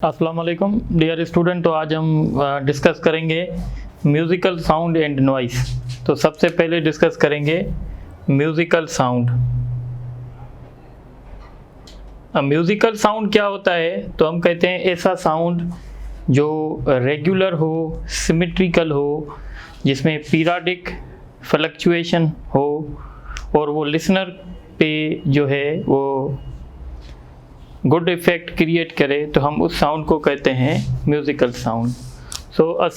अस्सलाम वालेकुम dear student. तो आज हम डिस्कस करेंगे म्यूज़िकल साउंड एंड नॉइस। तो सबसे पहले डिस्कस करेंगे म्यूज़िकल साउंड। अब म्यूज़िकल साउंड क्या होता है? तो हम कहते हैं ऐसा साउंड जो रेगुलर हो, सिमेट्रिकल हो, जिसमें पीरियडिक फ्लक्चुएशन हो और वो लिसनर पे जो है वो गुड इफेक्ट क्रिएट करे, तो हम उस साउंड को कहते हैं musical sound. So a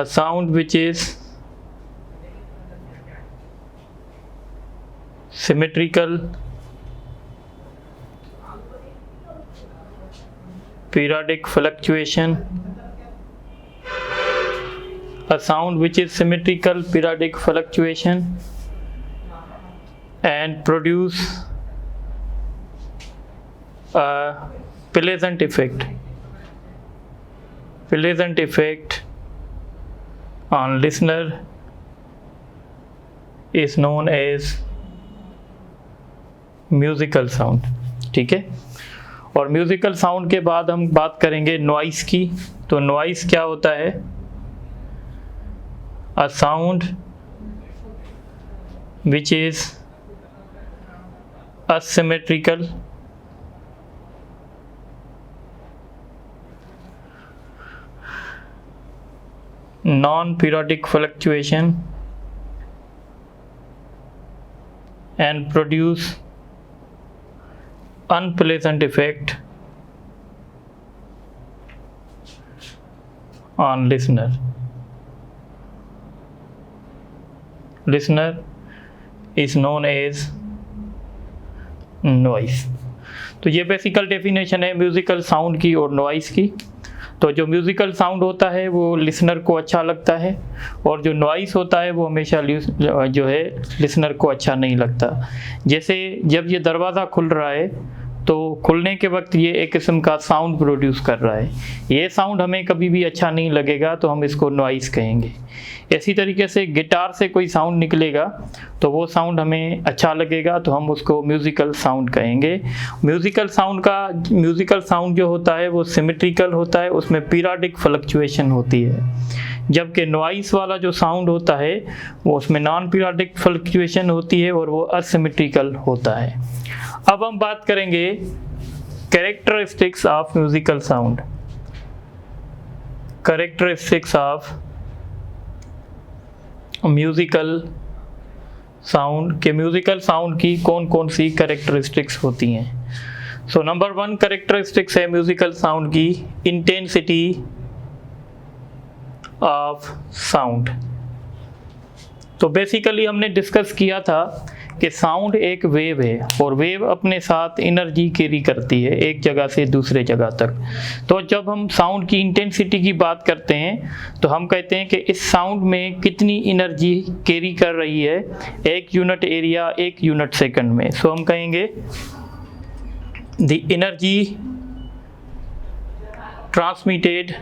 sound which is symmetrical, periodic fluctuation, a sound which is symmetrical, periodic fluctuation and produce a pleasant effect on listener is known as musical sound. ठीक है। और म्यूज़िकल साउंड के बाद हम बात करेंगे noise की। तो नॉइस क्या होता है? A sound which is asymmetrical, non-periodic fluctuation and produce unpleasant effect on listener is known as noise. तो ये बेसिकल डेफिनेशन है म्यूज़िकल साउंड की और नॉइस की। तो जो म्यूज़िकल साउंड होता है वो लिसनर को अच्छा लगता है और जो नॉइस होता है वो हमेशा जो है लिसनर को अच्छा नहीं लगता। जैसे जब ये दरवाज़ा खुल रहा है तो खुलने के वक्त ये एक किस्म का साउंड प्रोड्यूस कर रहा है, ये साउंड हमें कभी भी अच्छा नहीं लगेगा, तो हम इसको नॉइस कहेंगे। इसी तरीके से गिटार से कोई साउंड निकलेगा तो वो साउंड हमें अच्छा लगेगा, तो हम उसको म्यूज़िकल साउंड कहेंगे। म्यूज़िकल साउंड जो होता है वो सिमेट्रिकल होता है, उसमें पीरियडिक फ्लक्चुएशन होती है। जबकि नॉइस वाला जो साउंड होता है वो उसमें नॉन पीरियडिक फ्लक्चुएशन होती है और वो असिमेट्रिकल होता है। अब हम बात करेंगे characteristics of musical sound. Characteristics of musical sound के म्यूज़िकल साउंड की कौन कौन सी कैरेक्टरिस्टिक्स होती हैं। सो नंबर 1 कैरेक्टरिस्टिक्स है म्यूज़िकल साउंड की इंटेंसिटी ऑफ साउंड। तो बेसिकली हमने डिस्कस किया था कि साउंड एक वेव है और वेव अपने साथ एनर्जी कैरी करती है एक जगह से दूसरे जगह तक। तो जब हम साउंड की इंटेंसिटी की बात करते हैं तो हम कहते हैं कि इस साउंड में कितनी एनर्जी कैरी कर रही है एक यूनिट एरिया, एक यूनिट सेकंड में। सो हम कहेंगे the energy transmitted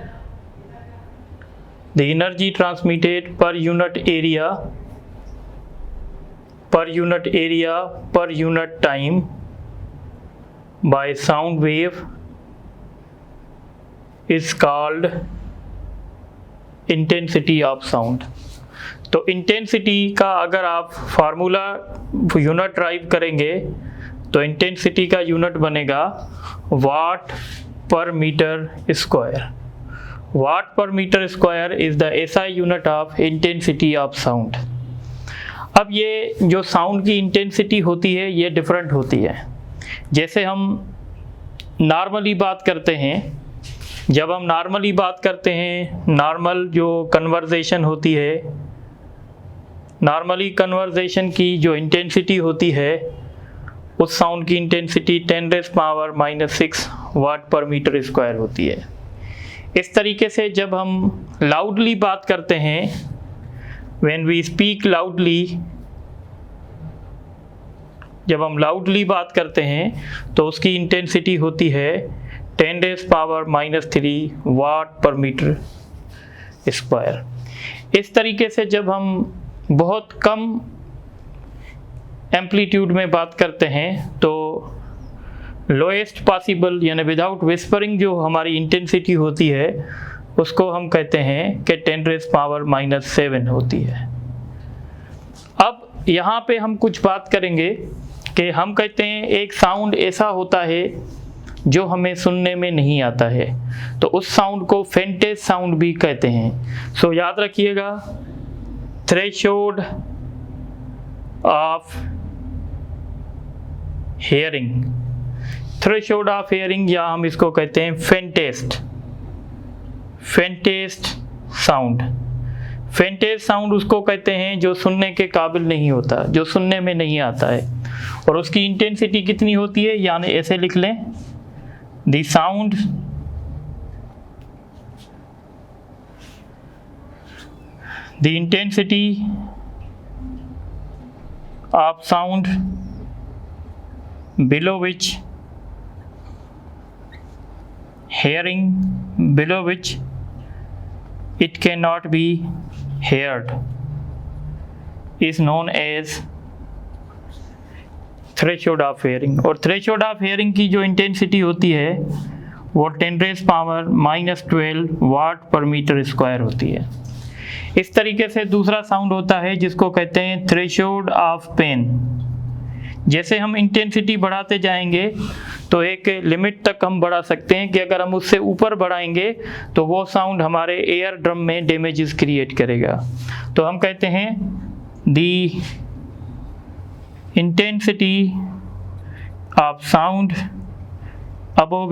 per unit area per unit time by sound wave is called intensity of sound। तो इंटेंसिटी का अगर आप फार्मूला यूनिट ड्राइव करेंगे तो इंटेंसिटी का यूनिट बनेगा वाट per metre square. Watt per metre square is the SI unit of intensity of sound. अब ये जो साउंड की इंटेंसिटी होती है ये डिफरेंट होती है। जैसे हम नॉर्मली बात करते हैं, जब हम नॉर्मली बात करते हैं, नॉर्मल जो कन्वर्सेशन होती है, नॉर्मली कन्वर्सेशन की जो इंटेंसिटी होती है उस साउंड की इंटेंसिटी 10⁻⁻⁶ वाट पर मीटर स्क्वायर होती है। इस तरीके से जब हम लाउडली बात करते हैं, when we speak loudly, जब हम लाउडली बात करते हैं तो उसकी इंटेंसिटी होती है 10⁻³ वाट पर मीटर स्क्वायर। इस तरीके से जब हम बहुत कम एम्पलीट्यूड में बात करते हैं तो लोएस्ट पॉसिबल यानी विदाउट विस्परिंग जो हमारी इंटेंसिटी होती है उसको हम कहते हैं कि 10⁻⁻7 होती है। अब यहाँ पे हम कुछ बात करेंगे कि हम कहते हैं एक साउंड ऐसा होता है जो हमें सुनने में नहीं आता है, तो उस साउंड को फेंटेज साउंड भी कहते हैं। सो याद रखिएगा, threshold of hearing, threshold of hearing, या हम इसको कहते हैं फेंटेस्ट साउंड। फेंटेज साउंड उसको कहते हैं जो सुनने के काबिल नहीं होता, जो सुनने में नहीं आता है, और उसकी इंटेंसिटी कितनी होती है, यानी ऐसे लिख लें, the sound the intensity of sound below which it cannot be heard is known as threshold of hearing. और थ्रेशोल्ड ऑफ हेयरिंग की जो इंटेंसिटी होती है वो 10⁻⁻12 वाट पर मीटर स्क्वायर होती है। इस तरीके से दूसरा साउंड होता है जिसको कहते हैं थ्रेशोल्ड ऑफ पेन। जैसे हम इंटेंसिटी बढ़ाते जाएंगे तो एक लिमिट तक हम बढ़ा सकते हैं कि अगर हम उससे ऊपर बढ़ाएंगे तो वो साउंड हमारे एयर ड्रम में डैमेजेस क्रिएट करेगा। तो हम कहते हैं the intensity of sound above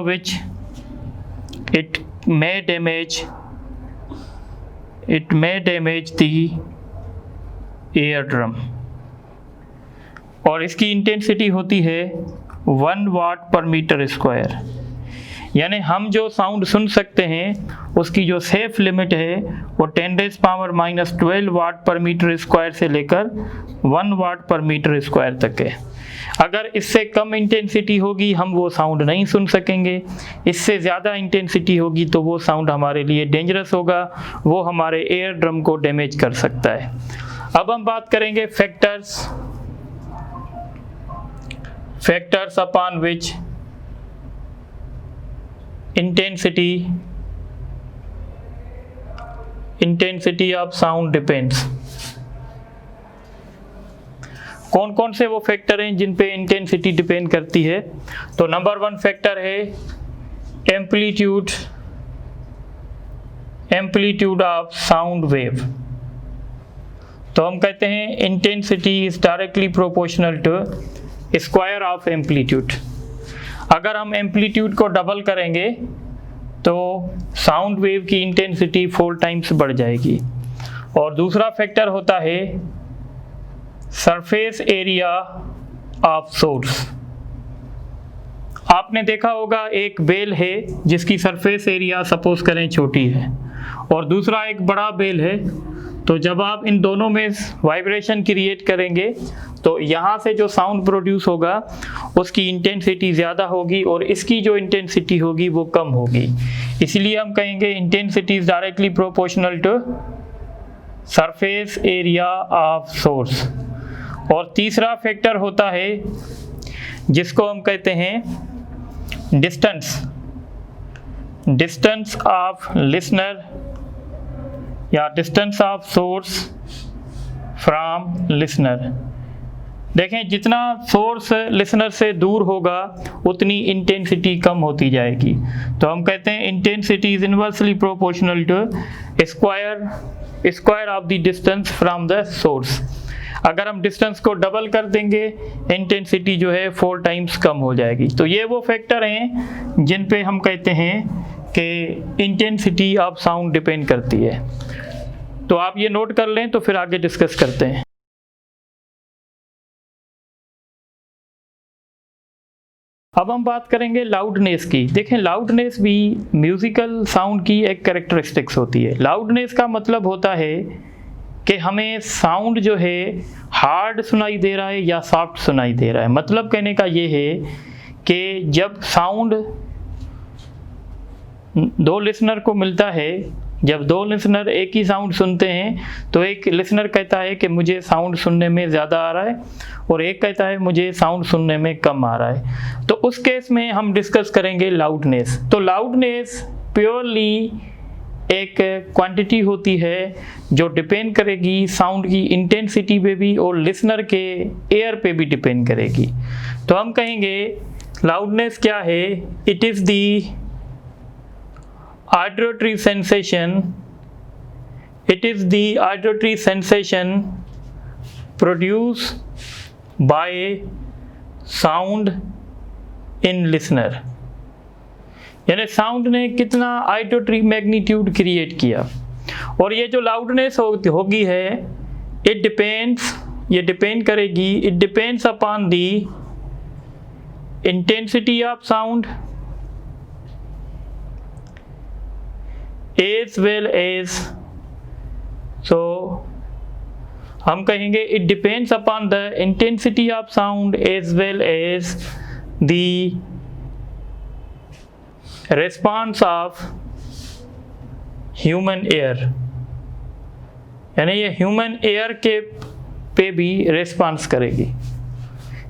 which it may damage the ear drum, और इसकी इंटेंसिटी होती है 1 वाट पर मीटर स्क्वायर। यानी हम जो साउंड सुन सकते हैं उसकी जो सेफ लिमिट है वो 10⁻⁻12 वाट पर मीटर स्क्वायर से लेकर 1 वाट पर मीटर स्क्वायर तक है। अगर इससे कम इंटेंसिटी होगी हम वो साउंड नहीं सुन सकेंगे, इससे ज़्यादा इंटेंसिटी होगी तो वो साउंड हमारे लिए डेंजरस होगा, वो हमारे एयर ड्रम को डैमेज कर सकता है। अब हम बात करेंगे factors upon which intensity of sound depends. कौन कौन से वो फैक्टर हैं जिन पे इंटेंसिटी डिपेंड करती है? तो नंबर 1 फैक्टर है एम्पलीट्यूड ऑफ साउंड वेव। तो हम कहते हैं intensity is directly proportional to square of amplitude. अगर हम एम्पलीट्यूड को डबल करेंगे तो साउंड वेव की इंटेंसिटी 4 टाइम्स बढ़ जाएगी। और दूसरा फैक्टर होता है सरफेस एरिया ऑफ सोर्स। आपने देखा होगा एक बेल है जिसकी सरफेस एरिया सपोज करें छोटी है और दूसरा एक बड़ा बेल है, तो जब आप इन दोनों में वाइब्रेशन क्रिएट करेंगे तो यहाँ से जो साउंड प्रोड्यूस होगा उसकी इंटेंसिटी ज़्यादा होगी और इसकी जो इंटेंसिटी होगी वो कम होगी। इसलिए हम कहेंगे intensity is directly proportional to surface area of source. और तीसरा फैक्टर होता है जिसको हम कहते हैं डिस्टेंस ऑफ लिसनर या distance of source from listener. देखें जितना सोर्स लिसनर से दूर होगा उतनी इंटेंसिटी कम होती जाएगी। तो हम कहते हैं intensity is inversely proportional to square of the distance from the source. अगर हम डिस्टेंस को डबल कर देंगे इंटेंसिटी जो है 4 टाइम्स कम हो जाएगी। तो ये वो फैक्टर हैं जिन पे हम कहते हैं कि इंटेंसिटी ऑफ साउंड डिपेंड करती है। तो आप ये नोट कर लें तो फिर आगे डिस्कस करते हैं। अब हम बात करेंगे लाउडनेस की। देखें लाउडनेस भी म्यूजिकल साउंड की एक कैरेक्टरिस्टिक्स होती है। लाउडनेस का मतलब होता है कि हमें साउंड जो है हार्ड सुनाई दे रहा है या सॉफ्ट सुनाई दे रहा है। मतलब कहने का ये है कि जब साउंड 2 लिसनर को मिलता है जब दो लिसनर एक ही साउंड सुनते हैं तो एक लिसनर कहता है कि मुझे साउंड सुनने में ज़्यादा आ रहा है और एक कहता है मुझे साउंड सुनने में कम आ रहा है। तो उस केस में हम डिस्कस करेंगे लाउडनेस। तो लाउडनेस प्योरली एक क्वांटिटी होती है जो डिपेंड करेगी साउंड की इंटेंसिटी पे भी और लिसनर के एयर पे भी डिपेंड करेगी। तो हम कहेंगे लाउडनेस क्या है? It is the auditory sensation, it is the auditory sensation produced by sound in listener। यानी साउंड ने कितना ऑडिटरी मैग्नीट्यूड क्रिएट किया। और ये जो लाउडनेस होगी है ये डिपेंड करेगी, it depends upon the intensity of sound as well as, so हम कहेंगे it depends upon the intensity of sound as well as the response of human ear। यानी ये ह्यूमन एयर के पे भी रेस्पॉन्स करेगी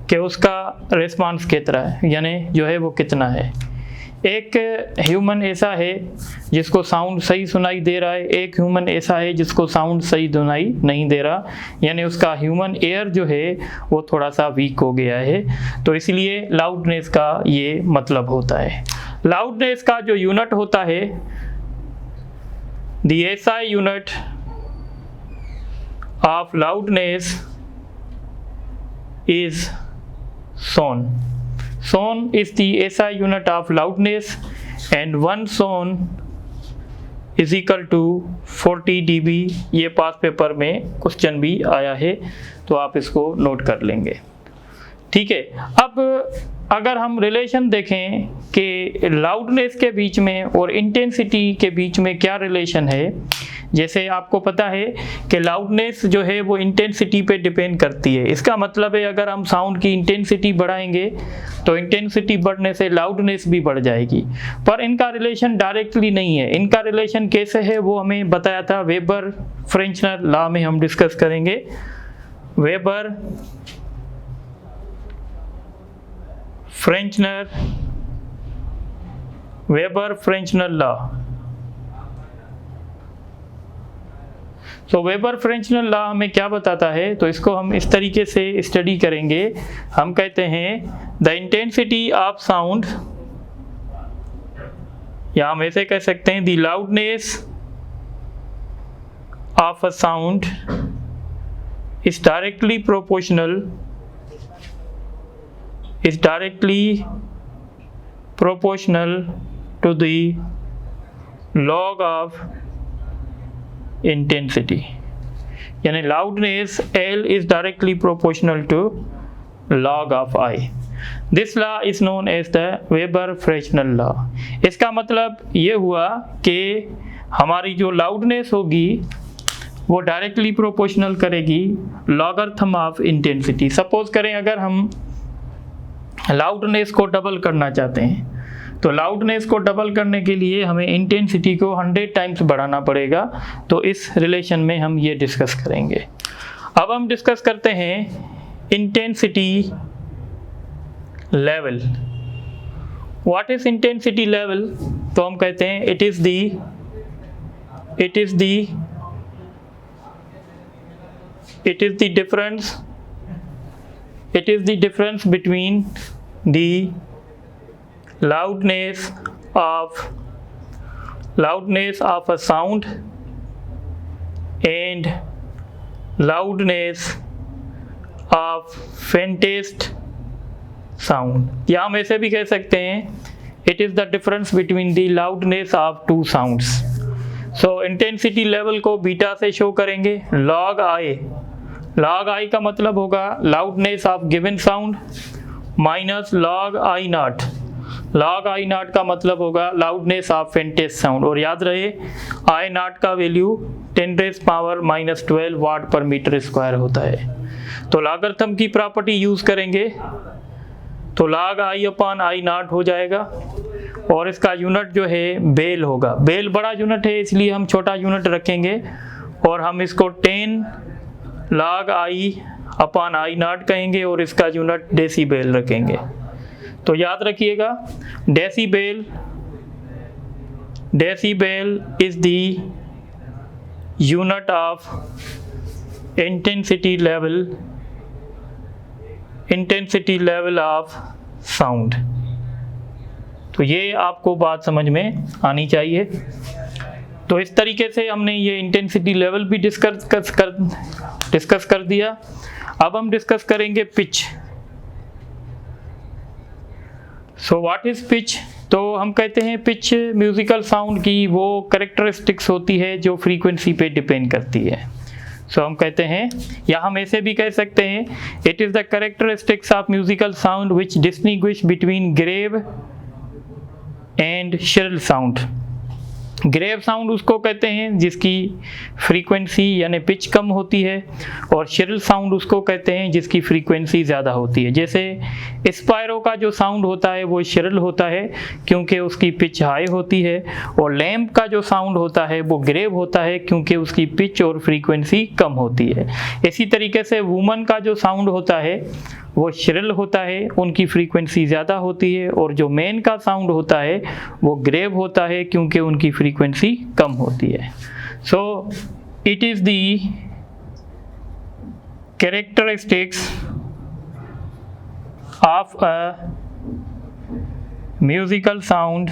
कि उसका रेस्पॉन्स कितना है, यानी जो है वो कितना है। एक ह्यूमन ऐसा है जिसको साउंड सही सुनाई दे रहा है, एक ह्यूमन ऐसा है जिसको साउंड सही सुनाई नहीं दे रहा, यानी उसका ह्यूमन एयर जो है वो थोड़ा सा वीक हो गया है। तो इसलिए लाउडनेस का ये मतलब होता है। लाउडनेस का जो यूनिट होता है, the SI unit of loudness is sone. Son is the SI unit of loudness and 1 son is equal to 40 dB। ये पास पेपर में क्वेश्चन भी आया है तो आप इसको नोट कर लेंगे। ठीक है, अब अगर हम रिलेशन देखें कि लाउडनेस के बीच में और इंटेंसिटी के बीच में क्या रिलेशन है, जैसे आपको पता है कि लाउडनेस जो है वो इंटेंसिटी पे डिपेंड करती है। इसका मतलब है अगर हम साउंड की इंटेंसिटी बढ़ाएंगे तो इंटेंसिटी बढ़ने से लाउडनेस भी बढ़ जाएगी, पर इनका रिलेशन डायरेक्टली नहीं है। इनका रिलेशन कैसे है वो हमें बताया था वेबर फ्रेंचनर लॉ में, हम डिस्कस करेंगे। Weber Fechner law. तो वेबर फ्रेंचनर लॉ हमें क्या बताता है, तो इसको हम इस तरीके से स्टडी करेंगे। हम कहते हैं द इंटेंसिटी ऑफ साउंड, या हम ऐसे कह सकते हैं the loudness of a sound is directly proportional to the log of intensity। यानी loudness L is directly proportional to log of I। This law is known as the Weber-Fresnel law। इसका मतलब ये हुआ कि हमारी जो loudness होगी वो डायरेक्टली प्रोपोर्शनल करेगी लॉगरिथम ऑफ इंटेंसिटी। सपोज करें अगर हम लाउडनेस को डबल करना चाहते हैं तो लाउडनेस को डबल करने के लिए हमें इंटेंसिटी को 100 टाइम्स बढ़ाना पड़ेगा। तो इस रिलेशन में हम ये डिस्कस करेंगे। अब हम डिस्कस करते हैं intensity level. What is intensity level? तो हम कहते हैं it is the difference between the loudness of a sound and loudness of faintest sound। या हम ऐसे भी कह सकते हैं it is the difference between the loudness of two sounds। so intensity level को बीटा से शो करेंगे log I का मतलब होगा loudness of given sound minus log I not. log I not का मतलब होगा लाउडनेस ऑफ फेंटेस्ट साउंड। और याद रहे I नॉट का वैल्यू 10⁻⁻12 वाट पर मीटर स्क्वायर होता है। तो लॉगरिथम की प्रॉपर्टी यूज करेंगे तो log I upon I not हो जाएगा और इसका यूनिट जो है बेल होगा। बेल बड़ा यूनिट है इसलिए हम छोटा यूनिट रखेंगे और हम इसको 10 log I/I0 कहेंगे और इसका यूनिट डेसीबेल रखेंगे। तो याद रखिएगा, decibel is the unit of intensity level of sound. तो ये आपको बात समझ में आनी चाहिए। तो इस तरीके से हमने ये इंटेंसिटी लेवल भी डिस्कस कर दिया। अब हम डिस्कस करेंगे pitch. So what is pitch? तो हम कहते हैं पिच म्यूजिकल साउंड की वो कैरेक्टरिस्टिक्स होती है जो फ्रीक्वेंसी पे डिपेंड करती है। सो हम कहते हैं, या हम ऐसे भी कह सकते हैं, it is the characteristics of musical sound which distinguish between grave and shrill sound. Grave sound उसको कहते हैं जिसकी फ्रीक्वेंसी यानी पिच कम होती है, और श्रिल साउंड उसको कहते हैं जिसकी फ्रीक्वेंसी ज़्यादा होती है। जैसे स्पायरो का जो साउंड होता है वो श्रिल होता है क्योंकि उसकी पिच हाई होती है, और लैम्प का जो साउंड होता है वो ग्रेव होता है क्योंकि उसकी पिच और फ्रीक्वेंसी कम होती है। इसी तरीके से वुमन का जो साउंड होता है वो श्रिल होता है, उनकी फ्रीक्वेंसी ज़्यादा होती है, और जो मेन का साउंड होता है वो ग्रेव होता है क्योंकि उनकी फ्रीक्वेंसी कम होती है। So it is the characteristics of a musical sound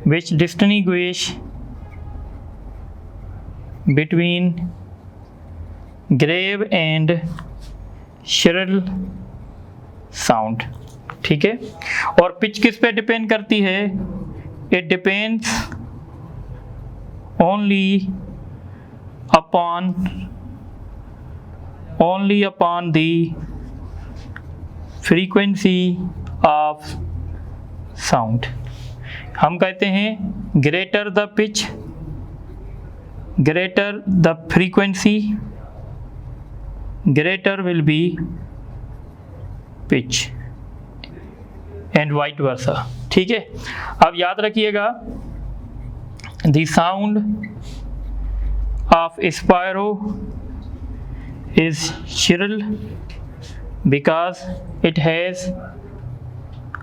which distinguish between grave and shrill sound. ठीक है, और पिच किस पे डिपेंड करती है? It depends only upon the frequency of sound. हम कहते हैं greater the pitch, greater the frequency, greater will be pitch and vice versa. ठीक है, अब याद रखिएगा, the sound of sparrow is shrill because it has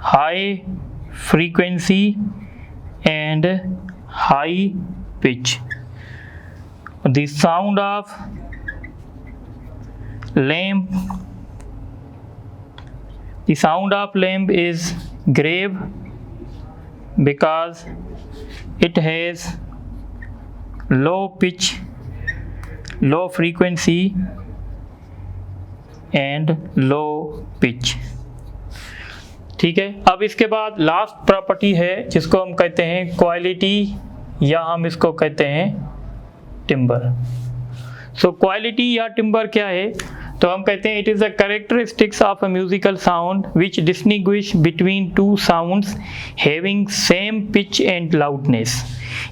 high frequency and high pitch. The sound of lamp is grave because it has low pitch, low frequency and low pitch. ठीक है, अब इसके बाद लास्ट प्रॉपर्टी है जिसको हम कहते हैं क्वालिटी, या हम इसको कहते हैं टिम्बर। सो क्वालिटी या टिम्बर क्या है? तो हम कहते हैं it is the characteristics of a musical sound which distinguish between two sounds having same pitch and loudness.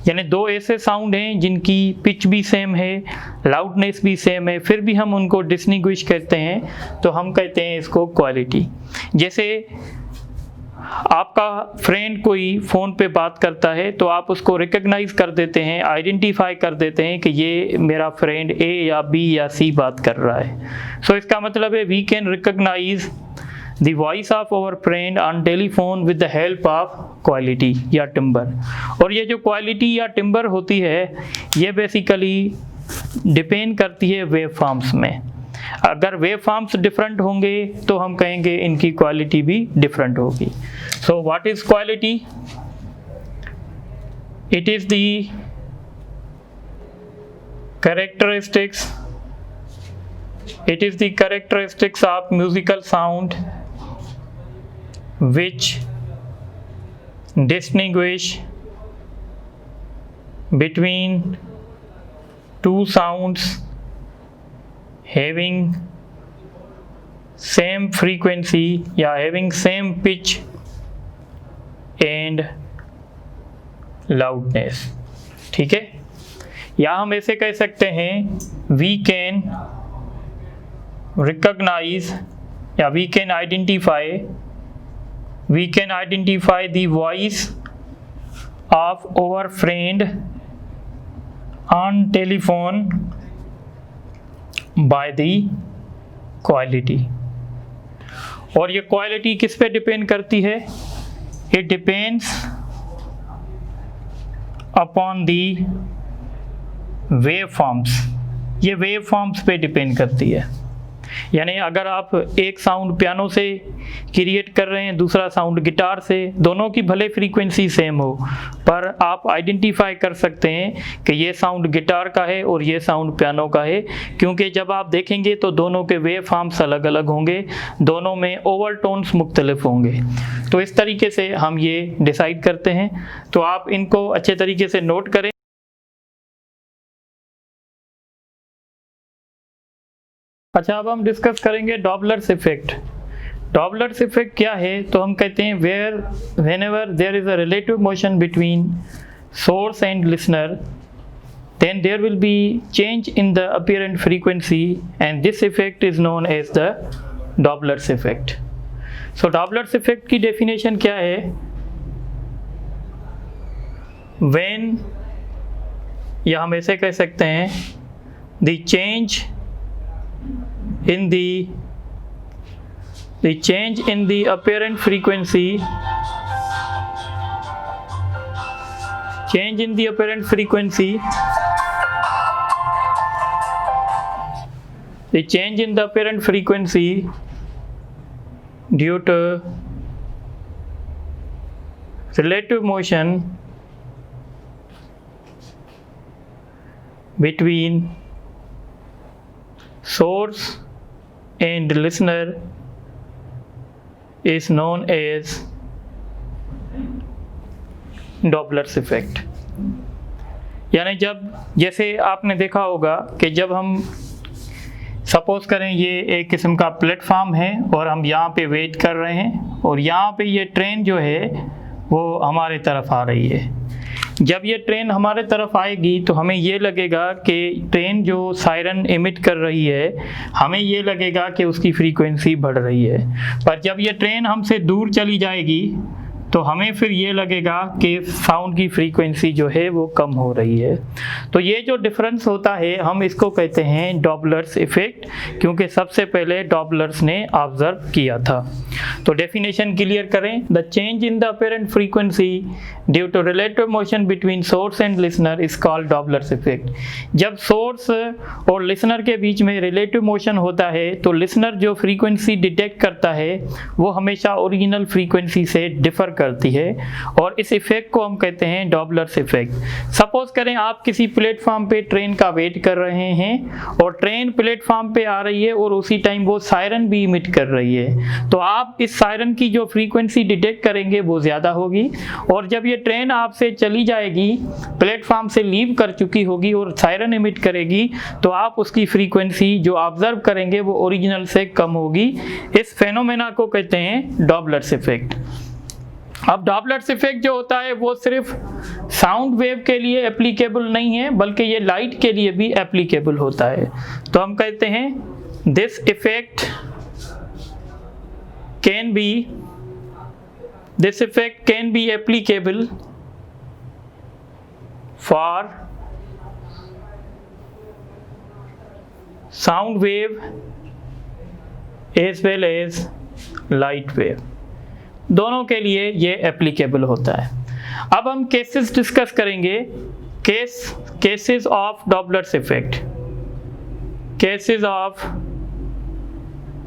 यानी दो ऐसे साउंड हैं जिनकी पिच भी सेम है, लाउडनेस भी सेम है, फिर भी हम उनको डिस्टिंग्विश करते हैं, तो हम कहते हैं इसको क्वालिटी। जैसे आपका फ्रेंड कोई फ़ोन पे बात करता है तो आप उसको रिकग्नाइज कर देते हैं, आइडेंटिफाई कर देते हैं कि ये मेरा फ्रेंड ए या बी या सी बात कर रहा है। सो इसका मतलब है we can recognize the voice of our friend on telephone with the help of quality या टिम्बर। और ये जो क्वालिटी या टिम्बर होती है ये बेसिकली डिपेंड करती है वेव फॉर्म्स में। अगर वेव फॉर्म्स डिफरेंट होंगे तो हम कहेंगे इनकी क्वालिटी भी डिफरेंट होगी। So what is quality? It is the characteristics of musical sound which distinguish between two sounds having same frequency या having same pitch and loudness। ठीक है, या हम ऐसे कह सकते हैं we can recognize या we can identify we can identify the voice of our friend on telephone by the quality. और ये क्वालिटी किस पे डिपेंड करती है? It depends upon the wave forms, ये वेव फॉर्म्स पे डिपेंड करती है। यानी अगर आप एक साउंड पियानो से क्रिएट कर रहे हैं, दूसरा साउंड गिटार से, दोनों की भले फ्रीक्वेंसी सेम हो, पर आप आइडेंटिफाई कर सकते हैं कि ये साउंड गिटार का है और ये साउंड पियानो का है, क्योंकि जब आप देखेंगे तो दोनों के वेव फॉर्म्स अलग अलग होंगे, दोनों में ओवरटोन्स मुख्तलिफ होंगे। तो इस तरीके से हम ये डिसाइड करते हैं। तो आप इनको अच्छे तरीके से नोट करें। अच्छा, अब हम डिस्कस करेंगे डॉपलर्स इफेक्ट। डॉपलर्स इफेक्ट क्या है? तो हम कहते हैं whenever there is a relative motion between source and listener, then there will be change in the apparent frequency, and this effect is known as the Doppler's effect. So Doppler's effect की definition क्या है? When, या हम ऐसे कह सकते हैं, the change in the change in the apparent frequency, change in the apparent frequency, the change in the apparent frequency due to relative motion between source and listener is known as Doppler's effect. यानी जैसे आपने देखा होगा कि जब हम suppose करें ये एक किस्म का प्लेटफॉर्म है और हम यहाँ पे वेट कर रहे हैं और यहाँ पे ये ट्रेन जो है वो हमारे तरफ आ रही है। जब ये ट्रेन हमारे तरफ आएगी तो हमें ये लगेगा कि ट्रेन जो सायरन इमिट कर रही है, हमें ये लगेगा कि उसकी फ्रीक्वेंसी बढ़ रही है। पर जब ये ट्रेन हमसे दूर चली जाएगी तो हमें फिर ये लगेगा कि साउंड की फ्रीक्वेंसी जो है वो कम हो रही है। तो ये जो डिफरेंस होता है हम इसको कहते हैं डॉपलर्स इफेक्ट, क्योंकि सबसे पहले डॉपलर्स ने ऑब्जर्व किया था। तो डेफिनेशन क्लियर करें, the change in the apparent frequency due to relative motion between source and listener is called Doppler's effect. जब सोर्स और लिसनर के बीच में रिलेटिव मोशन होता है तो लिसनर जो फ्रीक्वेंसी डिटेक्ट करता है वो हमेशा ओरिजिनल फ्रीक्वेंसी से डिफर करती है और इस इफेक्ट को हम कहते हैं डॉपलर्स इफेक्ट। सपोज करें आप किसी प्लेटफॉर्म पे ट्रेन का वेट कर रहे हैं और ट्रेन प्लेटफॉर्म पे आ रही है और उसी टाइम वो सायरन भी इमिट कर रही है, तो आप इस सायरन की जो फ्रीक्वेंसी डिटेक्ट करेंगे वो ज़्यादा होगी, और जब ये ट्रेन आपसे चली जाएगी, प्लेटफॉर्म से लीव कर चुकी होगी और सायरन इमिट करेगी, तो आप उसकी फ्रीक्वेंसी जो ऑब्जर्व करेंगे वो ओरिजिनल से कम होगी। इस फेनोमेना को कहते हैं डॉपलर्स इफेक्ट। अब डॉपलर्स इफेक्ट जो होता है वो सिर्फ साउंड वेव के लिए एप्लीकेबल नहीं है, बल्कि ये लाइट के लिए भी एप्लीकेबल होता है। तो हम कहते हैं this effect can be applicable for sound wave as well as light wave, दोनों के लिए ये एप्लीकेबल होता है। अब हम केसेस डिस्कस करेंगे, cases of Doppler's effect. Cases of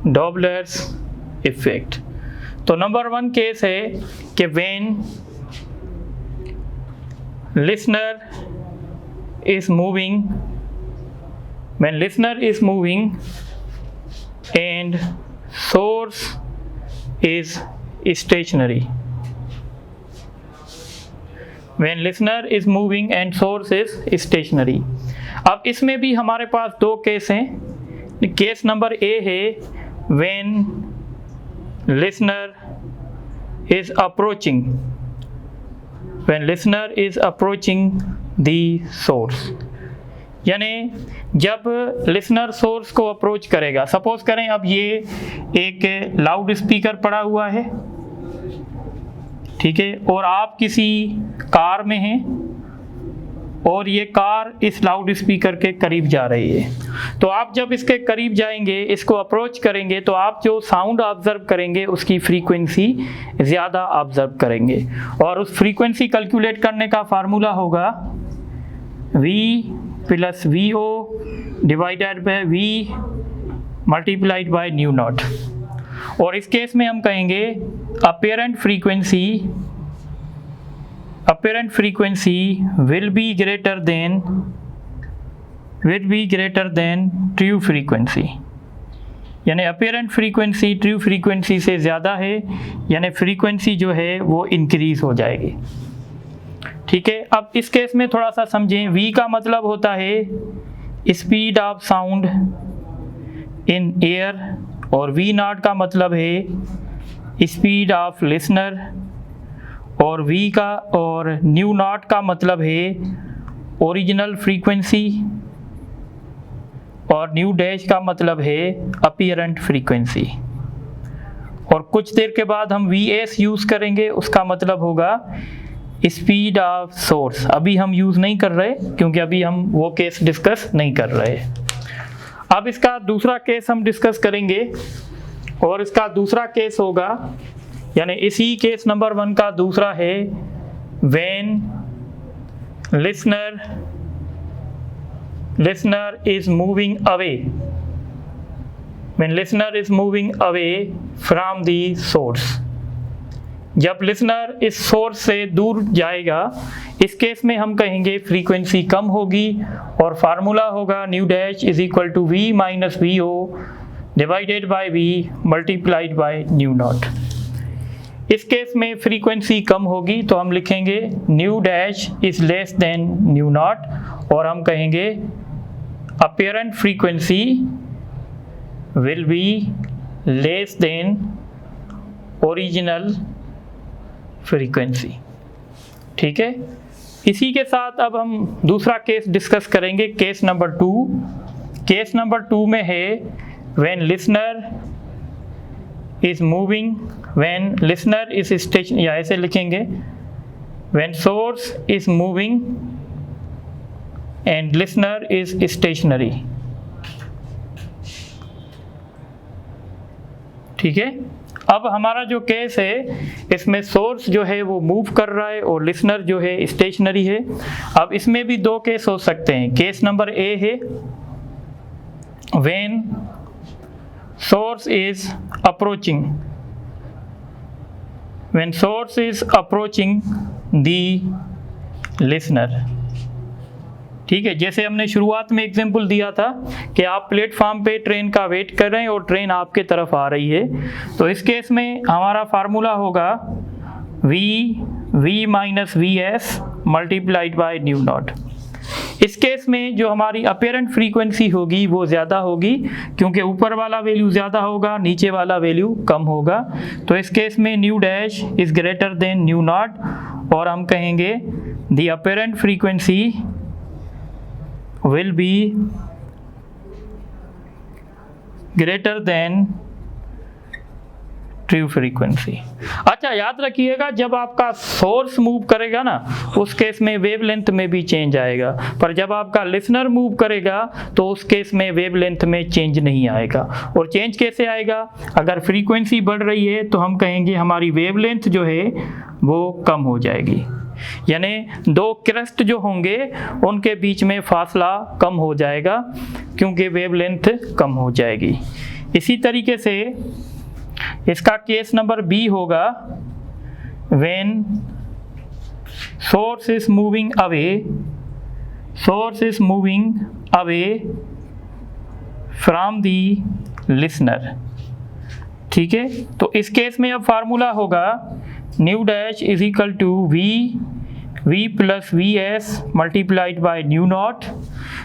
Doppler's effect. तो नंबर 1 केस है कि when listener is moving and source is stationary. When listener is moving and source is stationary. अब इसमें भी हमारे पास 2 केस हैं। केस नंबर A है when listener is approaching the source, यानी जब लिसनर सोर्स को अप्रोच करेगा। सपोज करें अब ये एक लाउड स्पीकर पड़ा हुआ है ठीक है, और आप किसी कार में हैं और ये कार इस लाउड स्पीकर के करीब जा रही है, तो आप जब इसके करीब जाएंगे, इसको अप्रोच करेंगे, तो आप जो साउंड ऑब्जर्व करेंगे उसकी फ्रीक्वेंसी ज़्यादा ऑब्जर्व करेंगे। और उस फ्रीक्वेंसी कैलकुलेट करने का फार्मूला होगा V + VO divided by V multiplied by nu not. और इस केस में हम कहेंगे apparent frequency will be greater than true frequency, यानी अपीरेंट फ्रीक्वेंसी ट्रू फ्रीक्वेंसी से ज़्यादा है, यानी फ्रीक्वेंसी जो है वो इंक्रीज हो जाएगी। ठीक है, अब इस केस में थोड़ा सा समझें। V का मतलब होता है speed of sound in air, और V0 का मतलब है स्पीड ऑफ लिसनर, और न्यू नॉट का मतलब है ओरिजिनल फ्रीक्वेंसी, और न्यू डैश का मतलब है अपीरेंट फ्रीक्वेंसी। और कुछ देर के बाद हम VS यूज़ करेंगे, उसका मतलब होगा स्पीड ऑफ सोर्स। अभी हम यूज़ नहीं कर रहे क्योंकि अभी हम वो केस डिस्कस नहीं कर रहे। अब इसका दूसरा केस हम डिस्कस करेंगे, और इसका दूसरा केस होगा, यानी इसी केस नंबर 1 का दूसरा है when listener is moving away from the source। जब लिसनर इस सोर्स से दूर जाएगा, इस केस में हम कहेंगे फ्रीक्वेंसी कम होगी, और फार्मूला होगा nu dash = V - VO divided by V multiplied by nu not. इस केस में फ्रीक्वेंसी कम होगी, तो हम लिखेंगे new dash is less than nu not, और हम कहेंगे apparent frequency will be less than original frequency. ठीक है, इसी के साथ अब हम दूसरा केस डिस्कस करेंगे, केस नंबर 2। केस नंबर 2 में है व्हेन लिसनर इज स्टेशन, या ऐसे लिखेंगे when source is moving and listener is stationary. ठीक है, अब हमारा जो केस है इसमें सोर्स जो है वो मूव कर रहा है और लिसनर जो है स्टेशनरी है। अब इसमें भी 2 केस हो सकते हैं। केस नंबर A है when source is approaching the listener. ठीक है, जैसे हमने शुरुआत में एग्जांपल दिया था कि आप प्लेटफॉर्म पे ट्रेन का वेट कर रहे हैं और ट्रेन आपके तरफ आ रही है, तो इस केस में हमारा फार्मूला होगा V - VS multiplied by nu not. इस केस में जो हमारी अपीरेंट फ्रीक्वेंसी होगी वो ज़्यादा होगी, क्योंकि ऊपर वाला वैल्यू ज़्यादा होगा, नीचे वाला वैल्यू कम होगा। तो इस केस में new dash is greater then nu not, और हम कहेंगे the apparent frequency will be greater than true frequency. अच्छा, याद रखिएगा जब आपका सोर्स मूव करेगा ना, उस केस में वेवलेंथ में भी चेंज आएगा, पर जब आपका लिसनर मूव करेगा तो उस केस में वेवलेंथ में चेंज नहीं आएगा। और चेंज कैसे आएगा? अगर फ्रीक्वेंसी बढ़ रही है तो हम कहेंगे हमारी वेवलेंथ जो है वो कम हो जाएगी, यानी 2 क्रेस्ट जो होंगे उनके बीच में फासला कम हो जाएगा क्योंकि वेवलेंथ कम हो जाएगी। इसी तरीके से इसका केस नंबर B होगा when source is moving away from the listener. ठीक है, तो इस केस में अब फार्मूला होगा nu dash is equal to V + VS multiplied by nu naught.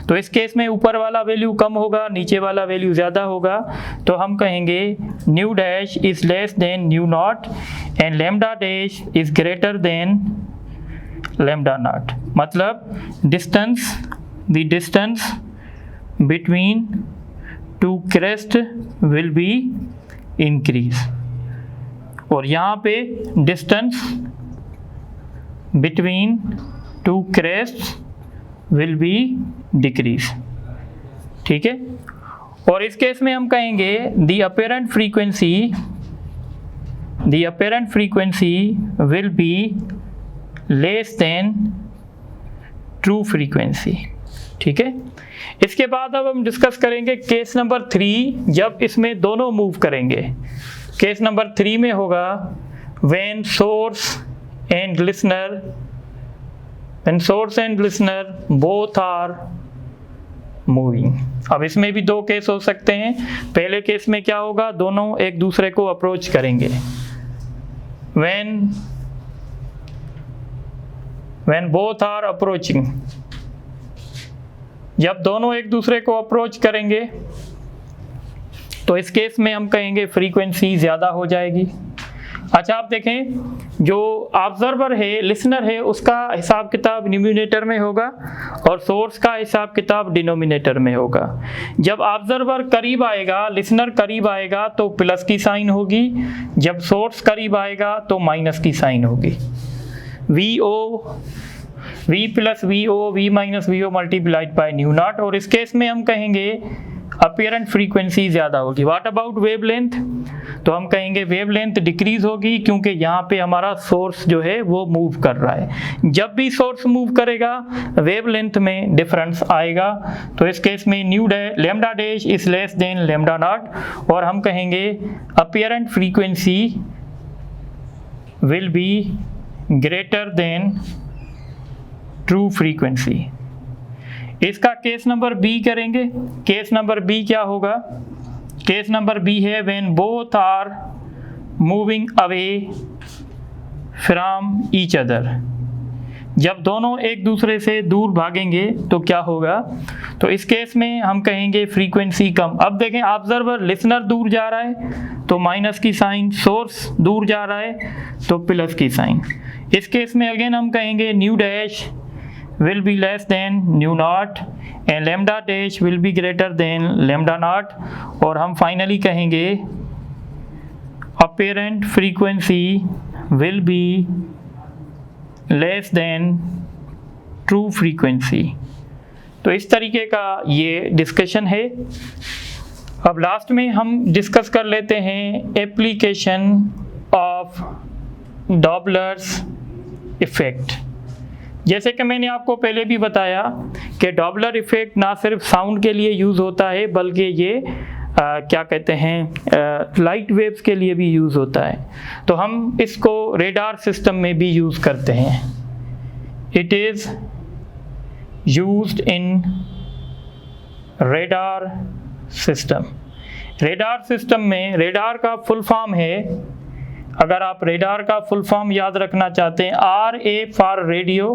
तो इस केस में ऊपर वाला वैल्यू कम होगा, नीचे वाला वैल्यू ज़्यादा होगा, तो हम कहेंगे nu dash is less than nu nought and lambda dash is greater than lambda nought. मतलब the distance between 2 crest will be increase. और यहाँ पे distance between two crests will be decrease, ठीक है। और इस केस में हम कहेंगे the apparent frequency will be less than true frequency, ठीक है। इसके बाद अब हम डिस्कस करेंगे केस नंबर 3, जब इसमें दोनों मूव करेंगे। केस नंबर 3 में होगा when source and listener both are moving। अब इसमें भी दो केस हो सकते हैं। पहले केस में क्या होगा, दोनों एक दूसरे को अप्रोच करेंगे। when both are approaching, जब दोनों एक दूसरे को अप्रोच करेंगे तो इस केस में हम कहेंगे फ्रीक्वेंसी ज़्यादा हो जाएगी। अच्छा, आप देखें जो ऑब्जर्वर है, लिसनर है, उसका हिसाब किताब न्यूमिनेटर में होगा और सोर्स का हिसाब किताब डिनोमिनेटर में होगा। जब ऑब्जर्वर करीब आएगा, लिसनर करीब आएगा तो प्लस की साइन होगी, जब सोर्स करीब आएगा तो माइनस की साइन होगी। V plus VO, V minus VO multiplied by nu not. और इस केस में हम कहेंगे अपीयरेंट फ्रीक्वेंसी ज़्यादा होगी। व्हाट अबाउट वेवलेंथ, तो हम कहेंगे वेवलेंथ डिक्रीज होगी, क्योंकि यहाँ पे हमारा सोर्स जो है वो मूव कर रहा है। जब भी सोर्स मूव करेगा वेवलेंथ में डिफरेंस आएगा। तो इस केस में lambda dash is less than lambda nought, और हम कहेंगे apparent frequency will be greater than true frequency. इसका केस नंबर बी करेंगे। केस नंबर बी क्या होगा, केस नंबर बी है when both are moving away from each other. जब दोनों एक दूसरे से दूर भागेंगे तो क्या होगा, तो इस केस में हम कहेंगे फ्रीक्वेंसी कम। अब देखें, ऑब्जर्वर लिसनर दूर जा रहा है तो माइनस की साइन, सोर्स दूर जा रहा है तो प्लस की साइन। इस केस में अगेन हम कहेंगे nu dash will be less than nu naught and lambda dash will be greater than lambda naught। और हम फाइनली कहेंगे apparent frequency will be less than true frequency। तो इस तरीके का ये डिस्कशन है। अब लास्ट में हम डिस्कस कर लेते हैं एप्लीकेशन ऑफ डॉपलर्स इफेक्ट। जैसे कि मैंने आपको पहले भी बताया कि डॉपलर इफ़ेक्ट ना सिर्फ साउंड के लिए यूज़ होता है, बल्कि ये क्या कहते हैं लाइट वेव्स के लिए भी यूज़ होता है। तो हम इसको रेडार सिस्टम में भी यूज़ करते हैं। It is used in radar system. Radar system में रेडार का फुल फॉर्म है, अगर आप रेडार का फुल फॉर्म याद रखना चाहते हैं, RA for radio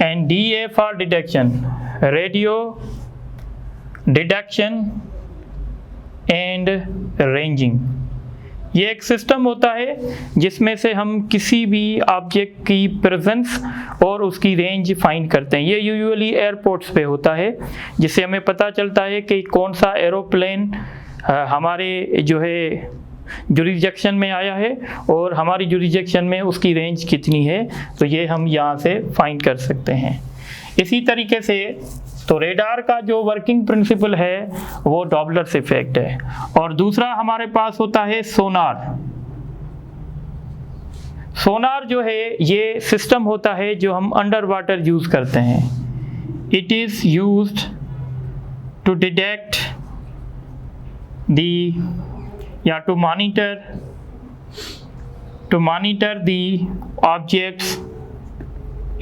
and DA for detection, radio detection and ranging. ये एक सिस्टम होता है जिसमें से हम किसी भी ऑब्जेक्ट की प्रेजेंस और उसकी रेंज फाइंड करते हैं। ये यूजुअली एयरपोर्ट्स पे होता है, जिससे हमें पता चलता है कि कौन सा एरोप्लेन हमारे जो है जुरिसडिक्शन में आया है और हमारी जुरिसडिक्शन में उसकी रेंज कितनी है। तो ये हम यहाँ से फाइंड कर सकते हैं। इसी तरीके से तो रेडार का जो वर्किंग प्रिंसिपल है वो डॉपलर्स इफेक्ट है। और दूसरा हमारे पास होता है सोनार। सोनार जो है ये सिस्टम होता है जो हम अंडर वाटर यूज करते हैं। It is used to detect the या to monitor the objects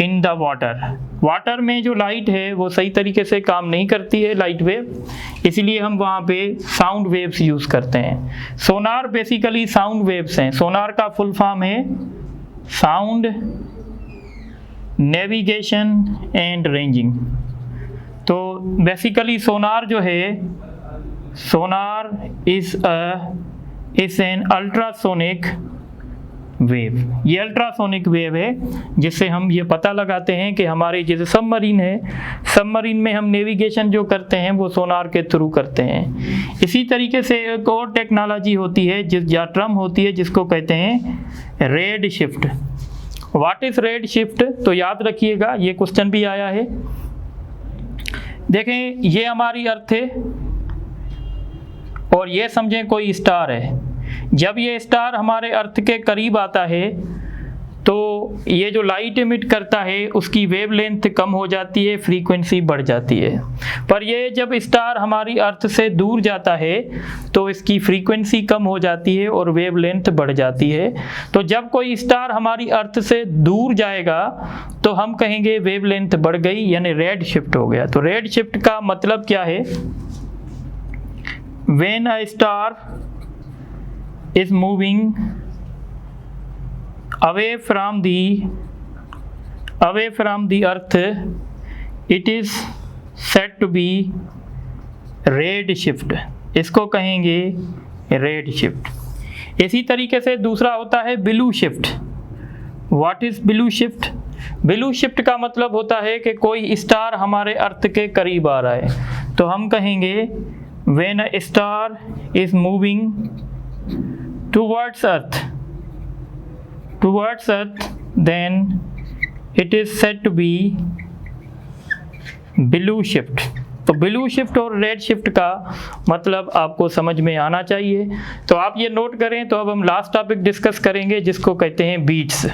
in the water. Water में जो लाइट है वो सही तरीके से काम नहीं करती है, लाइट वेव, इसलिए हम वहाँ पे साउंड वेव्स यूज़ करते हैं। सोनार बेसिकली साउंड वेव्स हैं। सोनार का फुल फॉर्म है साउंड नेविगेशन एंड रेंजिंग। तो बेसिकली सोनार जो है, सोनार इज एन अल्ट्रासोनिक वेव। ये अल्ट्रासोनिक वेव है जिससे हम ये पता लगाते हैं कि हमारे जैसे सबमरीन है, सबमरीन में हम नेविगेशन जो करते हैं वो सोनार के थ्रू करते हैं। इसी तरीके से एक और टेक्नोलॉजी होती है या टर्म होती है जिसको कहते हैं red shift. What is red shift? तो याद रखिएगा, ये क्वेश्चन भी आया है। देखें, ये हमारी अर्थ है और ये समझें कोई स्टार है। जब ये स्टार हमारे अर्थ के करीब आता है तो ये जो लाइट इमिट करता है उसकी वेवलेंथ कम हो जाती है, फ्रीक्वेंसी बढ़ जाती है। पर ये जब स्टार हमारी अर्थ से दूर जाता है तो इसकी फ्रीक्वेंसी कम हो जाती है और वेवलेंथ बढ़ जाती है। तो जब कोई स्टार हमारी अर्थ से दूर जाएगा तो हम कहेंगे वेवलेंथ बढ़ गई, यानी रेड शिफ्ट हो गया। तो रेड शिफ्ट का मतलब क्या है? When a star is moving away from the earth, it is said to be red shift। इसको कहेंगे रेड शिफ्ट। इसी तरीके से दूसरा होता है blue shift. What is blue shift? Blue shift का मतलब होता है कि कोई स्टार हमारे अर्थ के करीब आ रहा है, तो हम कहेंगे when a star is moving towards earth, then it is said to be blue shift। तो ब्लू शिफ्ट और रेड शिफ्ट का मतलब आपको समझ में आना चाहिए। तो आप ये नोट करें। तो अब हम लास्ट टॉपिक डिस्कस करेंगे जिसको कहते हैं बीट्स।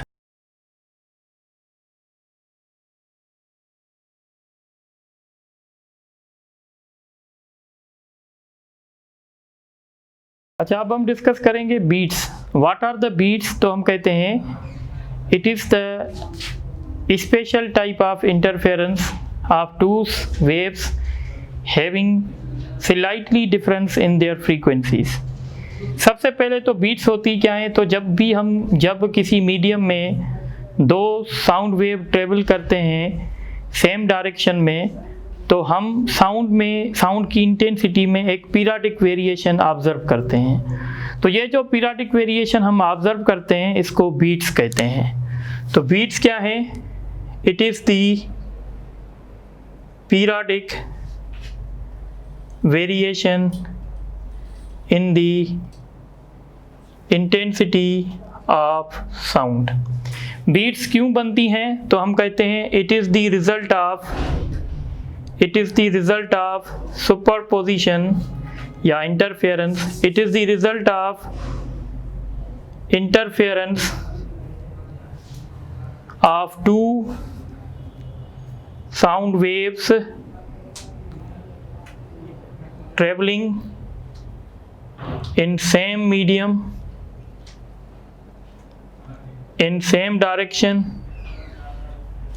अच्छा, अब हम डिस्कस करेंगे beats. What are the beats? तो हम कहते हैं it is the special type of interference of two waves having slightly difference in their frequencies. सबसे पहले तो बीट्स होती क्या है? तो जब किसी मीडियम में दो साउंड वेव ट्रेवल करते हैं सेम डायरेक्शन में, तो हम साउंड की इंटेंसिटी में एक पीरियोडिक वेरिएशन ऑब्जर्व करते हैं। तो ये जो पीरियोडिक वेरिएशन हम ऑब्जर्व करते हैं इसको बीट्स कहते हैं। तो बीट्स क्या है? It is the periodic variation in the intensity of sound. Beats क्यों बनती हैं? तो हम कहते हैं it is the result of superposition या interference. It is the result of interference of two sound waves traveling in same medium in same direction।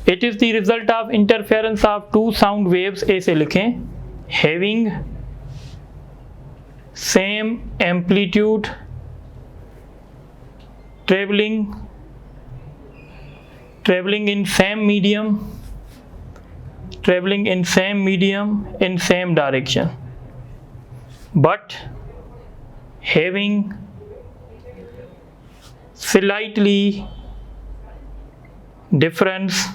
it is the result of interference of two sound waves, ऐसे लिखें, having same amplitude traveling in same medium in same direction, but having slightly difference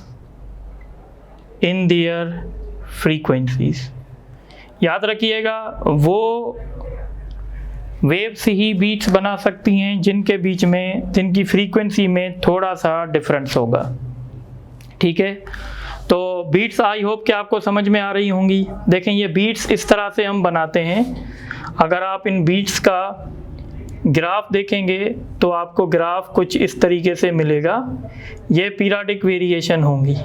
in their frequencies। याद रखिएगा, वो waves ही beats बना सकती हैं जिनकी frequency में थोड़ा सा डिफरेंस होगा। ठीक है, तो बीट्स आई होप कि आपको समझ में आ रही होंगी। देखें, ये बीट्स इस तरह से हम बनाते हैं। अगर आप इन बीट्स का ग्राफ देखेंगे तो आपको ग्राफ कुछ इस तरीके से मिलेगा। ये पीरियोडिक वेरिएशन होंगी।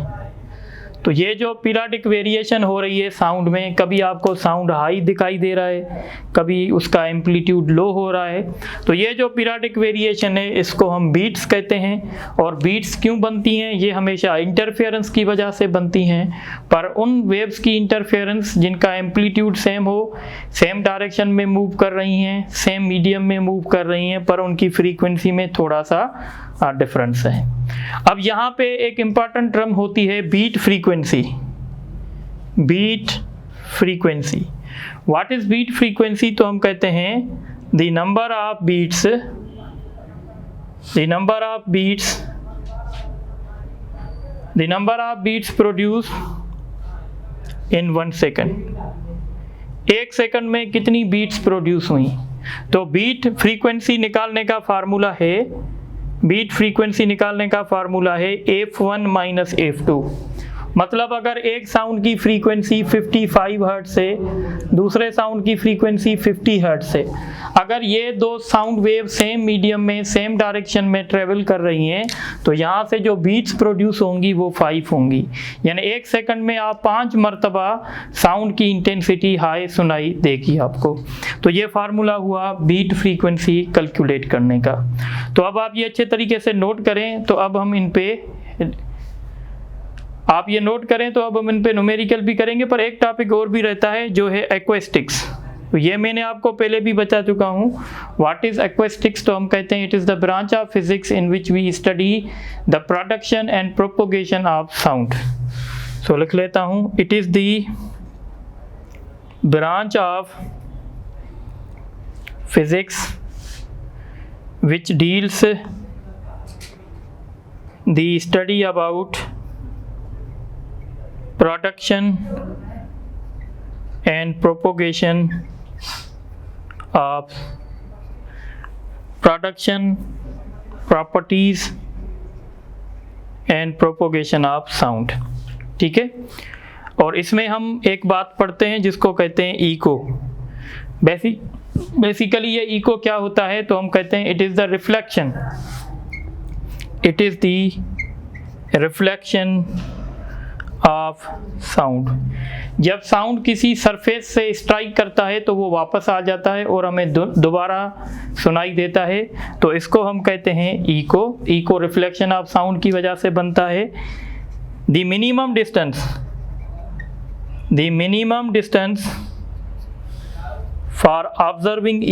तो ये जो पीरियोडिक वेरिएशन हो रही है साउंड में, कभी आपको साउंड हाई दिखाई दे रहा है, कभी उसका एम्पलीट्यूड लो हो रहा है। तो ये जो पीरियोडिक वेरिएशन है इसको हम बीट्स कहते हैं। और बीट्स क्यों बनती हैं? ये हमेशा इंटरफेरेंस की वजह से बनती हैं। पर उन वेव्स की इंटरफेरेंस जिनका एम्पलीट्यूड सेम हो, सेम डायरेक्शन में मूव कर रही हैं, सेम मीडियम में मूव कर रही हैं, पर उनकी फ्रीक्वेंसी में थोड़ा सा डिफरेंस है। अब यहाँ पे एक इम्पॉर्टेंट टर्म होती है beat frequency. Beat frequency, what is beat frequency? तो हम कहते हैं the number of beats produce in 1 second. 1 second में कितनी बीट्स प्रोड्यूस हुई? तो बीट फ्रीक्वेंसी निकालने का फार्मूला है बीट फ्रीक्वेंसी निकालने का फार्मूला है F1 माइनस F2। मतलब अगर एक साउंड की फ्रीक्वेंसी 55 हर्ट्ज है, दूसरे साउंड की फ्रीक्वेंसी 50 हर्ट्ज है, अगर ये दो साउंड वेव सेम मीडियम में सेम डायरेक्शन में ट्रेवल कर रही हैं तो यहाँ से जो बीट्स प्रोड्यूस होंगी वो 5 होंगी। यानी 1 सेकंड में आप 5 मरतबा साउंड की इंटेंसिटी हाई सुनाई देगी आपको। तो ये फार्मूला हुआ बीट फ्रीक्वेंसी कैलकुलेट करने का। तो अब आप ये अच्छे तरीके से नोट करें। तो अब हम इन पे आप ये नोट करें तो अब हम इन पे न्यूमेरिकल भी करेंगे, पर एक टॉपिक और भी रहता है जो है एक्वेस्टिक्स। तो ये मैंने आपको पहले भी बता चुका हूँ। What is acoustics? तो हम कहते हैं it is the branch of physics in which we study the production and propagation of sound. So लिख लेता हूँ, it is the branch of physics which deals the study about production and propagation of production, properties and propagation of sound। ठीक है, और इसमें हम एक बात पढ़ते हैं जिसको कहते हैं इको। बेसिकली ये इको क्या होता है? तो हम कहते हैं it is the reflection, it is the reflection of sound. जब साउंड किसी सरफेस से स्ट्राइक करता है तो वो वापस आ जाता है और हमें दोबारा सुनाई देता है, तो इसको हम कहते हैं echo. Echo reflection of sound की वजह से बनता है। The minimum distance for observing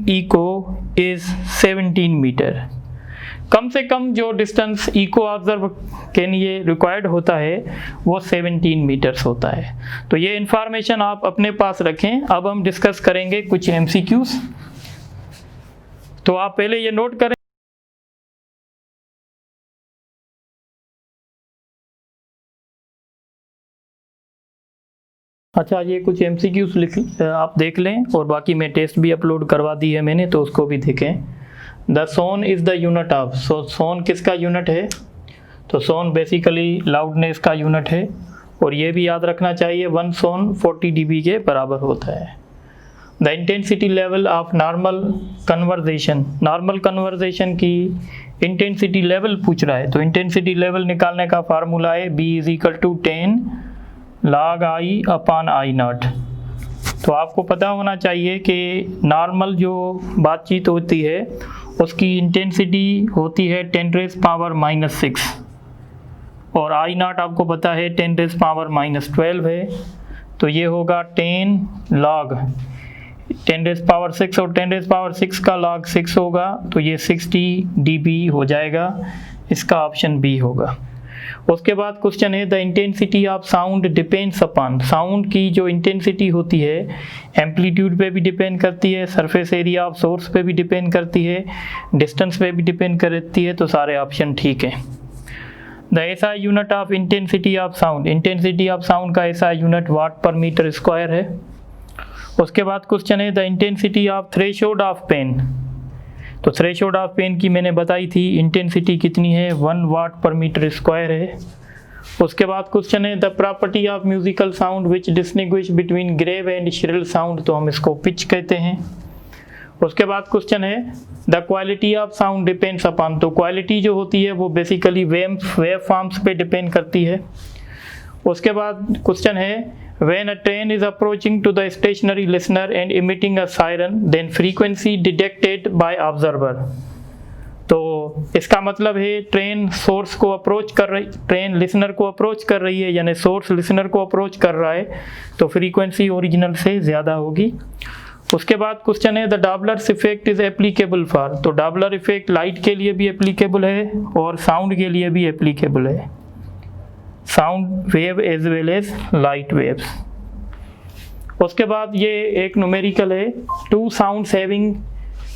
echo is 17 metre. कम से कम जो डिस्टेंस इको ऑब्जर्व के लिए रिक्वायर्ड होता है वो 17 मीटर्स होता है। तो ये इंफॉर्मेशन आप अपने पास रखें। अब हम डिस्कस करेंगे कुछ MCQs। तो आप पहले ये नोट करें। अच्छा, ये कुछ MCQs आप देख लें, और बाकी मैं टेस्ट भी अपलोड करवा दी है मैंने, तो उसको भी देखें। The sone is the unit of, so sone किसका यूनिट है? तो सोन बेसिकली लाउडनेस का यूनिट है, और ये भी याद रखना चाहिए 1 सोन 40 dB के बराबर होता है। The intensity level of normal conversation की इंटेंसिटी लेवल पूछ रहा है, तो इंटेंसिटी लेवल निकालने का फार्मूला है B = 10 log I upon I0। तो आपको पता होना चाहिए कि नॉर्मल जो बातचीत होती है उसकी इंटेंसिटी होती है 10⁻⁻⁻6, और I0 आपको पता है 10⁻⁻12 है। तो ये होगा 10 log 10⁻6, और 10⁻6 का log 6 होगा, तो ये 60 dB हो जाएगा। इसका ऑप्शन बी होगा। उसके बाद क्वेश्चन है the intensity of sound depends upon. Sound की जो इंटेंसिटी होती है एम्पलीट्यूड पे भी डिपेंड करती है, सरफेस एरिया ऑफ सोर्स पे भी डिपेंड करती है, डिस्टेंस पे भी डिपेंड करती है। तो सारे ऑप्शन ठीक है। The SI unit of intensity of sound, intensity of sound का SI यूनिट वाट/मीटर² है। उसके बाद क्वेश्चन है the intensity of threshold of pain. तो थ्रेशोल्ड ऑफ पेन की मैंने बताई थी इंटेंसिटी कितनी है, 1 वाट/मीटर² है। उसके बाद क्वेश्चन है the property of musical sound which distinguish between grave and shrill sound. तो हम इसको पिच कहते हैं। उसके बाद क्वेश्चन है the quality of sound depends upon. तो क्वालिटी जो होती है वो बेसिकली वेव फॉर्म्स पे डिपेंड करती है। उसके बाद क्वेश्चन है when a train is approaching to the stationary listener and emitting a siren, then frequency detected by observer। तो इसका मतलब है ट्रेन सोर्स को अप्रोच कर रही, ट्रेन लिसनर को अप्रोच कर रही है, यानी सोर्स लिसनर को अप्रोच कर रहा है, तो फ्रीक्वेंसी ओरिजिनल से ज़्यादा होगी। उसके बाद क्वेश्चन है the Doppler effect is applicable for. तो डॉपलर इफेक्ट लाइट के लिए भी एप्लीकेबल है और साउंड के लिए भी एप्लीकेबल है, sound wave as well as light waves. उसके बाद ये एक न्यूमेरिकल है, 2 sounds having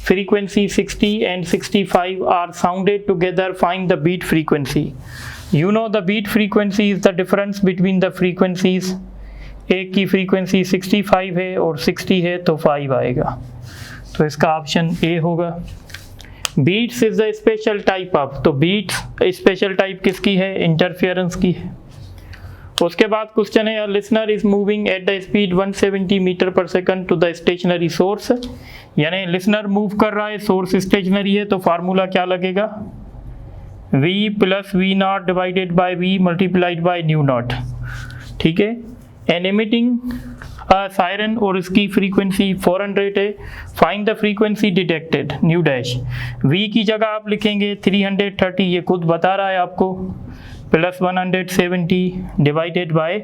frequency 60 and 65 are sounded together, find the beat frequency। You know the beat frequency is the difference between the frequencies। एक की frequency 65 है और 60 है तो 5 आएगा। तो इसका ऑप्शन ए होगा। Beats is the special type of, तो बीट्स स्पेशल टाइप किसकी है? इंटरफेरेंस की है। उसके बाद क्वेश्चन है, listener is moving at the speed 170 metre per second to the stationary source, यानी लिसनर मूव कर रहा है, सोर्स स्टेशनरी है, तो फार्मूला क्या लगेगा? v plus v naught divided by v multiplied by nu naught, ठीक है। एंड एमिटिंग सायरन और इसकी फ्रीक्वेंसी 400 है, find the frequency detected new dash. v की जगह आप लिखेंगे 330, ये खुद बता रहा है आपको, plus 170 divided by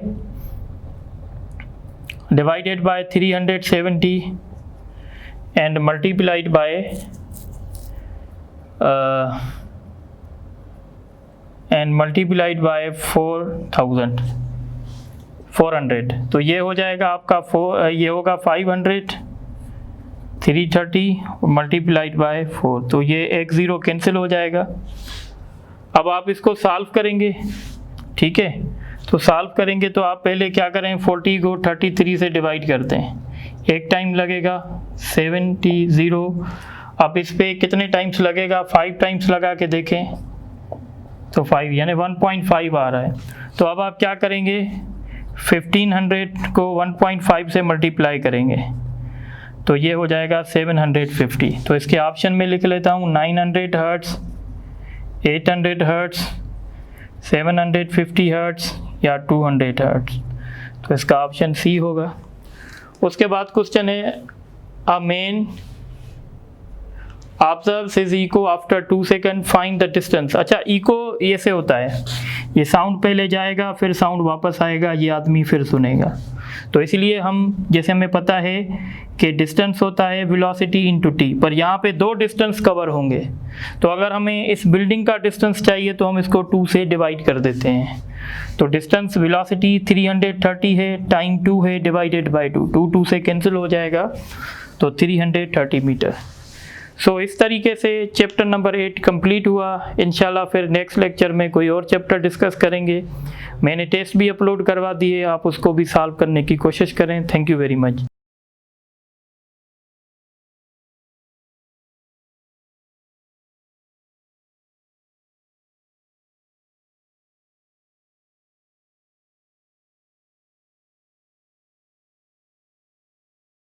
370 and multiplied by 400, तो ये हो जाएगा आपका ये होगा 500, 330 मल्टीप्लाइड बाय 4, तो ये x0 कैंसिल हो जाएगा। अब आप इसको सॉल्व करेंगे, ठीक है। तो सॉल्व करेंगे तो आप पहले क्या करें, 40 को 33 से डिवाइड करते हैं, एक टाइम लगेगा 70। अब इस पे कितने टाइम्स लगेगा? 5 टाइम्स लगा के देखें तो 5 यानी 1.5 आ रहा है। तो अब आप क्या करेंगे, 1500 को 1.5 से मल्टीप्लाई करेंगे तो ये हो जाएगा 750। तो इसके ऑप्शन में लिख लेता हूँ 900 हर्ट्स, 800 हर्ट्स, 750 हर्ट्स या 200 हर्ट्स, तो इसका ऑप्शन सी होगा। उसके बाद क्वेश्चन है, a man observes his eco after 2 second, find the distance. अच्छा, इको ये से होता है, ये साउंड पहले जाएगा फिर साउंड वापस आएगा, ये आदमी फिर सुनेगा। तो इसलिए हम, जैसे हमें पता है कि डिस्टेंस होता है वेलोसिटी इनटू टी, पर यहाँ पे 2 डिस्टेंस कवर होंगे, तो अगर हमें इस बिल्डिंग का डिस्टेंस चाहिए तो हम इसको 2 से डिवाइड कर देते हैं। तो डिस्टेंस वेलोसिटी 330 है, टाइम 2 है, डिवाइडेड बाई 2, 2 से कैंसिल हो जाएगा, तो 330 मीटर। सो इस तरीके से चैप्टर नंबर 8 कंप्लीट हुआ। इंशाल्लाह फिर नेक्स्ट लेक्चर में कोई और चैप्टर डिस्कस करेंगे। मैंने टेस्ट भी अपलोड करवा दिए, आप उसको भी सॉल्व करने की कोशिश करें। Thank you very much.